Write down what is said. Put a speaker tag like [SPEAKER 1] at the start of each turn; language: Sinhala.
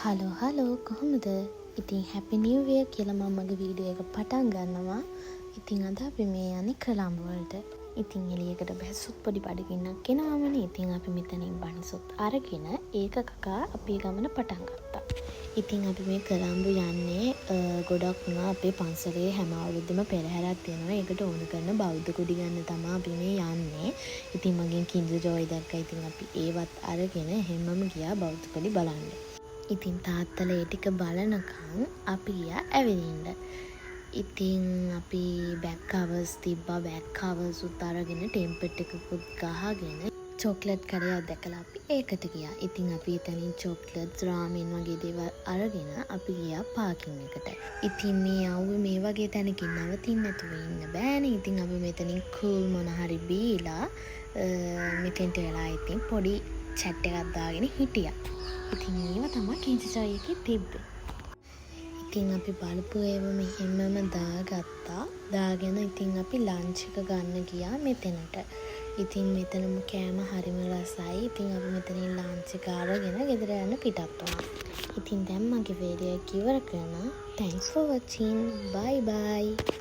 [SPEAKER 1] හලෝ කොහොමද? ඉතින් හැපි නිව් ඉයර් කියලා මම මගේ වීඩියෝ එක පටන් ගන්නවා. ඉතින් අද අපි මේ යන්නේ කොළඹ වලට. ඉතින් එළියකට බැස්සොත් පොඩි බඩගින්නක් එනවාමනේ. ඉතින් අපි මෙතනින් බනිසොත් අරගෙන ඒක කකා අපේ ගමන පටන් ගත්තා. ඉතින් අපි මේ කොළඹ යන්නේ ගොඩක් වුණා අපේ පන්සලේ හැම අවුරුද්දෙම පෙරහැරක් තියෙනවා. ඒකට ඕන කරන බෞද්ධ කුඩි ගන්න තමයි අපි මේ යන්නේ. ඉතින් මගෙන් කින්ඩර් ජෝයි දැක්කා. ඉතින් අපි ඒවත් අරගෙන හැමම ගියා බෞද්ධ කුඩි බලන්න. ඉතින් තාත්තලා ඒ ටික බලනකම් අපි ගියා ඇවිදින්න. ඉතින් අපි බෑග් කවර්ස් තිබ්බා. බෑග් කවර්ස් උත් අරගෙන ටෙම්පර් එකකුත් ගහගෙන චොක්ලට් කඩයක් දැකලා අපි ඒකට ගියා. ඉතින් අපි එතනින් චොක්ලට්ස් රාමෙන් වගේ දේවල් අරගෙන අපි ගියා පාකින් එකට. ඉතින් මේ ආවේ මේ වගේ තැනකින් නවතින්න නැතුව ඉන්න බෑනේ. ඉතින් අපි මෙතනින් කූල් මොන හරි බීලා මෙතෙන්ට වෙලා ඉතින් පොඩි චැට් එකක් දාගෙන හිටියා. ඉතින් ඒව තමයි කින්ඩර් ජෝයි එකේ තිබ්බේ. ඉතින් අපි බලපු ඒවා මෙහෙමම දාගත්තා. දාගෙන ඉතින් අපි ලන්ච් එක ගන්න ගියා මෙතනට. ඉතින් මෙතනම කෑම හරිම රසයි. ඉතින් අපි මෙතනින් ලන්ච් එක අරගෙන ගෙදර යන්න පිටත් වුණා. ඉතින් දැන් මගේ වීඩියෝ එක ඉවර කරනවා. Thanks for watching. Bye bye.